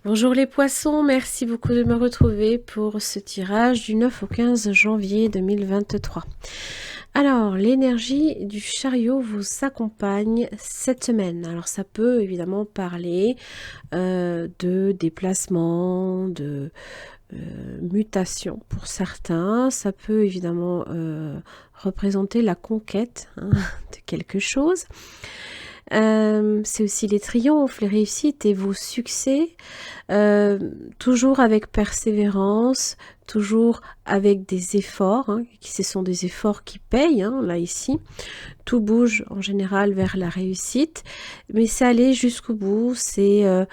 Bonjour les poissons, merci beaucoup de me retrouver pour ce tirage du 9 au 15 janvier 2023. Alors, l'énergie du chariot vous accompagne cette semaine. Alors, ça peut évidemment parler de déplacement, de mutation pour certains. Ça peut évidemment représenter la conquête de quelque chose. C'est aussi les triomphes, les réussites et vos succès, toujours avec persévérance, toujours avec des efforts, ce sont des efforts qui payent, là ici. Tout bouge en général vers la réussite, mais c'est aller jusqu'au bout, ça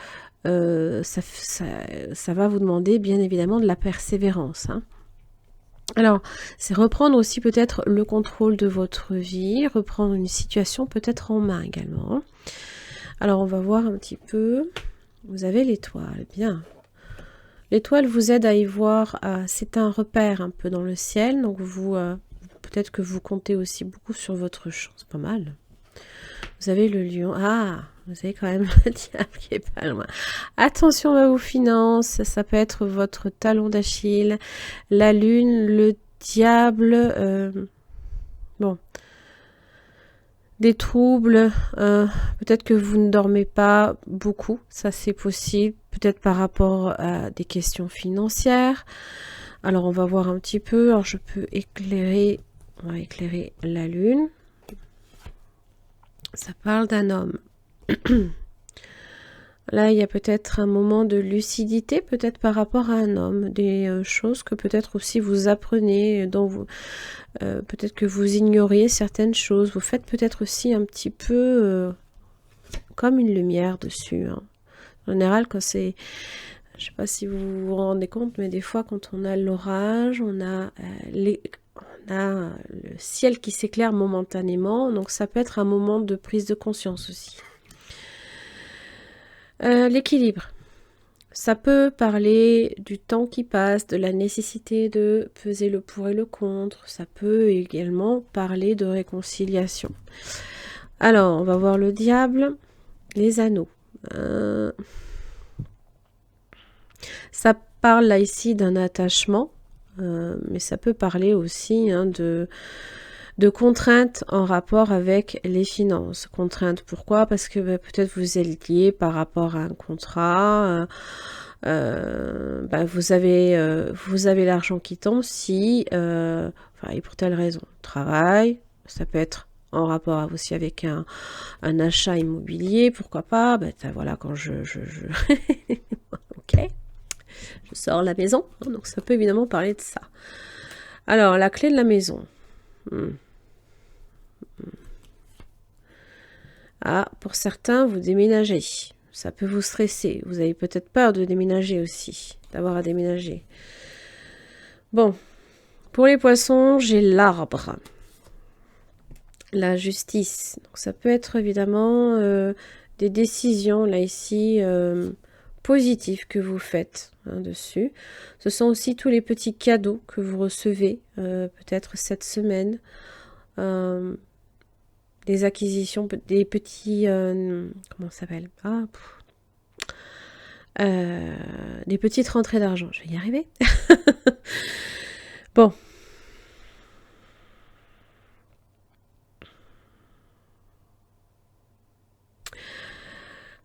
va vous demander bien évidemment de la persévérance. Alors, c'est reprendre aussi peut-être le contrôle de votre vie, reprendre une situation peut-être en main également. Alors, on va voir un petit peu. Vous avez l'étoile, bien. L'étoile vous aide à y voir, c'est un repère un peu dans le ciel, donc peut-être que vous comptez aussi beaucoup sur votre chance, pas mal. Vous avez le lion, vous avez quand même le diable qui est pas loin. Attention à vos finances, ça peut être votre talon d'Achille, la lune, le diable, des troubles, peut-être que vous ne dormez pas beaucoup, ça c'est possible, peut-être par rapport à des questions financières. Alors on va voir un petit peu, alors je peux éclairer, on va éclairer la lune. Ça parle d'un homme. Là, il y a peut-être un moment de lucidité, peut-être par rapport à un homme, des choses que peut-être aussi vous apprenez, peut-être que vous ignoriez certaines choses. Vous faites peut-être aussi un petit peu comme une lumière dessus. En général, quand c'est... Je ne sais pas si vous vous rendez compte, mais des fois, quand on a l'orage, on a le ciel qui s'éclaire momentanément. Donc, ça peut être un moment de prise de conscience aussi. L'équilibre. Ça peut parler du temps qui passe, de la nécessité de peser le pour et le contre. Ça peut également parler de réconciliation. Alors, on va voir le diable, les anneaux. Ça parle là ici d'un attachement, mais ça peut parler aussi de contraintes en rapport avec les finances. Contraintes, pourquoi? Parce que peut-être vous êtes lié par rapport à un contrat. Vous avez l'argent qui tombe si, et pour telle raison. Travail, ça peut être en rapport aussi avec un achat immobilier, pourquoi pas. Voilà, quand ok, je sors la maison, donc ça peut évidemment parler de ça. Alors, la clé de la maison. Pour certains, vous déménagez. Ça peut vous stresser. Vous avez peut-être peur de déménager aussi, d'avoir à déménager. Bon, pour les poissons, j'ai l'arbre. La justice. Donc, ça peut être évidemment des décisions, là ici, positives que vous faites dessus. Ce sont aussi tous les petits cadeaux que vous recevez, peut-être cette semaine. Des acquisitions, des petits... comment ça s'appelle? Des petites rentrées d'argent. Je vais y arriver. Bon.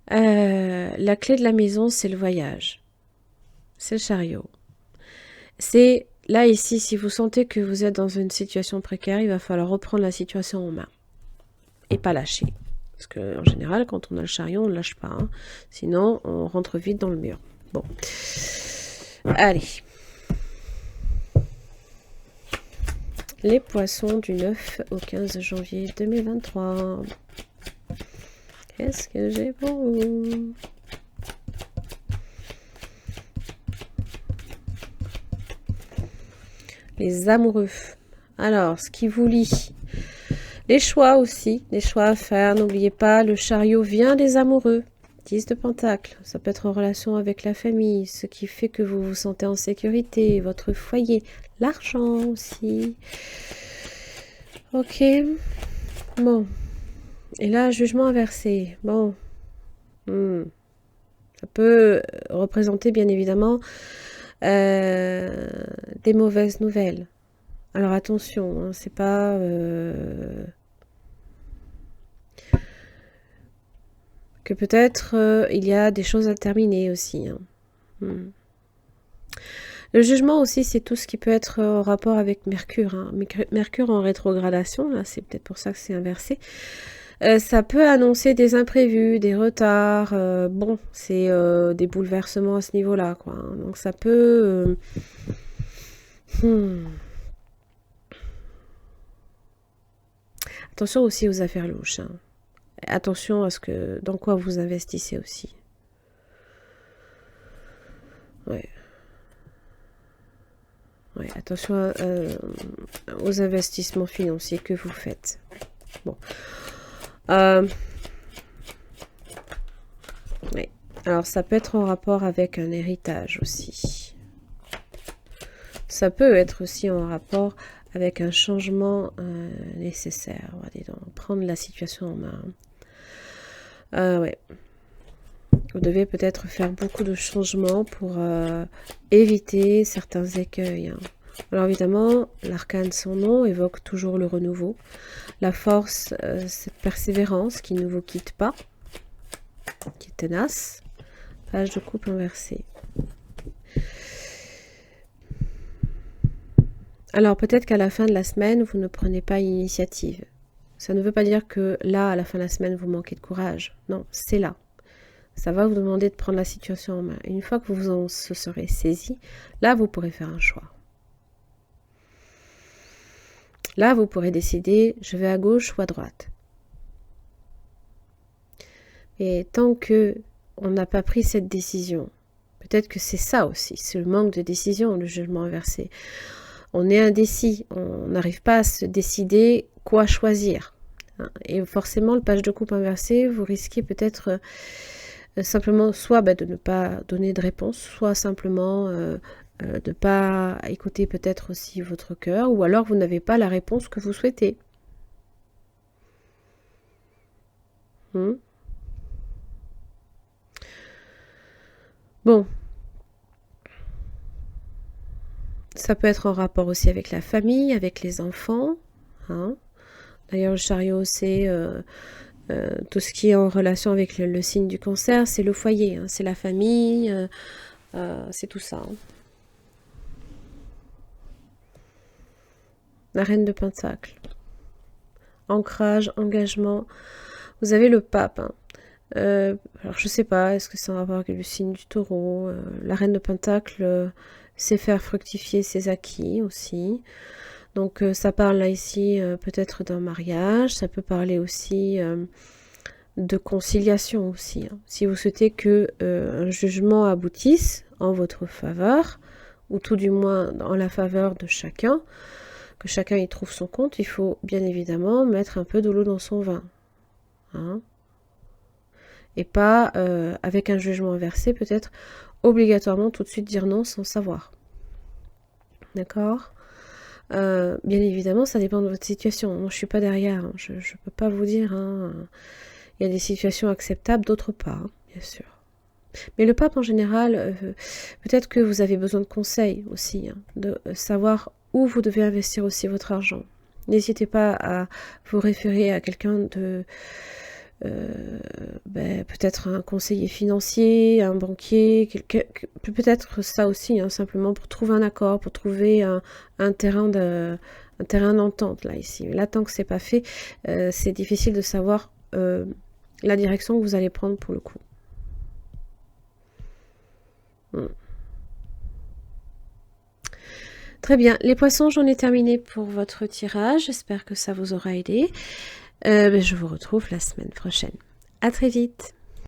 La clé de la maison, c'est le voyage. C'est le chariot. C'est là, ici, si vous sentez que vous êtes dans une situation précaire, il va falloir reprendre la situation en main. Et pas lâcher. Parce qu'en général, quand on a le chariot, on ne lâche pas. Sinon, on rentre vite dans le mur. Bon. Allez. Les poissons du 9 au 15 janvier 2023. Qu'est-ce que j'ai pour vous? Les amoureux. Alors, ce qui vous lie. Les choix aussi, des choix à faire. N'oubliez pas, le chariot vient des amoureux. 10 de Pentacle. Ça peut être en relation avec la famille, ce qui fait que vous vous sentez en sécurité, votre foyer. L'argent aussi. Ok. Bon. Et là, jugement inversé. Bon. Ça peut représenter bien évidemment des mauvaises nouvelles. Alors attention, hein, c'est pas... que peut-être il y a des choses à terminer aussi. Hein. Le jugement aussi, c'est tout ce qui peut être en rapport avec Mercure. Hein. Mercure en rétrogradation, là, c'est peut-être pour ça que c'est inversé. Ça peut annoncer des imprévus, des retards. Bon, c'est des bouleversements à ce niveau-là, quoi. Hein. Donc ça peut... Attention aussi aux affaires louches. Hein. Attention à ce que dans quoi vous investissez aussi. Ouais. Ouais, attention aux investissements financiers que vous faites. Bon. Ouais. Alors, ça peut être en rapport avec un héritage aussi. Ça peut être aussi en rapport avec un changement nécessaire. On va dire, prendre la situation en main. Ouais. Vous devez peut-être faire beaucoup de changements pour éviter certains écueils. Hein. Alors évidemment, l'arcane son nom évoque toujours le renouveau, la force, cette persévérance qui ne vous quitte pas, qui est tenace. Page de coupe inversée. Alors peut-être qu'à la fin de la semaine, vous ne prenez pas l'initiative. Ça ne veut pas dire que là, à la fin de la semaine, vous manquez de courage. Non, c'est là. Ça va vous demander de prendre la situation en main. Une fois que vous en serez saisi, là, vous pourrez faire un choix. Là, vous pourrez décider, je vais à gauche ou à droite. Et tant que on n'a pas pris cette décision, peut-être que c'est ça aussi, c'est le manque de décision, le jugement inversé. On est indécis, on n'arrive pas à se décider quoi choisir. Et forcément, le page de coupe inversé, vous risquez peut-être simplement soit de ne pas donner de réponse, soit simplement de ne pas écouter peut-être aussi votre cœur, ou alors vous n'avez pas la réponse que vous souhaitez. Bon. Ça peut être en rapport aussi avec la famille, avec les enfants. Hein. D'ailleurs, le chariot, c'est tout ce qui est en relation avec le signe du cancer, c'est le foyer, hein, c'est la famille, c'est tout ça. Hein. La reine de Pentacle. Ancrage, engagement. Vous avez le pape. Hein. Alors, je sais pas, est-ce que c'est en rapport avec le signe du taureau la reine de Pentacle, c'est faire fructifier ses acquis aussi. Donc, ça parle là ici peut-être d'un mariage. Ça peut parler aussi de conciliation aussi. Hein. Si vous souhaitez que un jugement aboutisse en votre faveur, ou tout du moins en la faveur de chacun, que chacun y trouve son compte, il faut bien évidemment mettre un peu de l'eau dans son vin. Hein. Et pas avec un jugement inversé, peut-être obligatoirement tout de suite dire non sans savoir. D'accord ? Bien évidemment, ça dépend de votre situation. Moi, je ne suis pas derrière. Hein. Je ne peux pas vous dire. Hein. Il y a des situations acceptables, d'autres pas, hein, bien sûr. Mais le pape, en général, peut-être que vous avez besoin de conseils aussi, hein, de savoir où vous devez investir aussi votre argent. N'hésitez pas à vous référer à quelqu'un de... peut-être un conseiller financier, un banquier, peut-être ça aussi, hein, simplement pour trouver un accord, pour trouver un terrain d'entente là ici. Là, tant que c'est pas fait, c'est difficile de savoir la direction que vous allez prendre pour le coup. Très bien, les poissons, j'en ai terminé pour votre tirage. J'espère que ça vous aura aidé. Je vous retrouve la semaine prochaine. À très vite.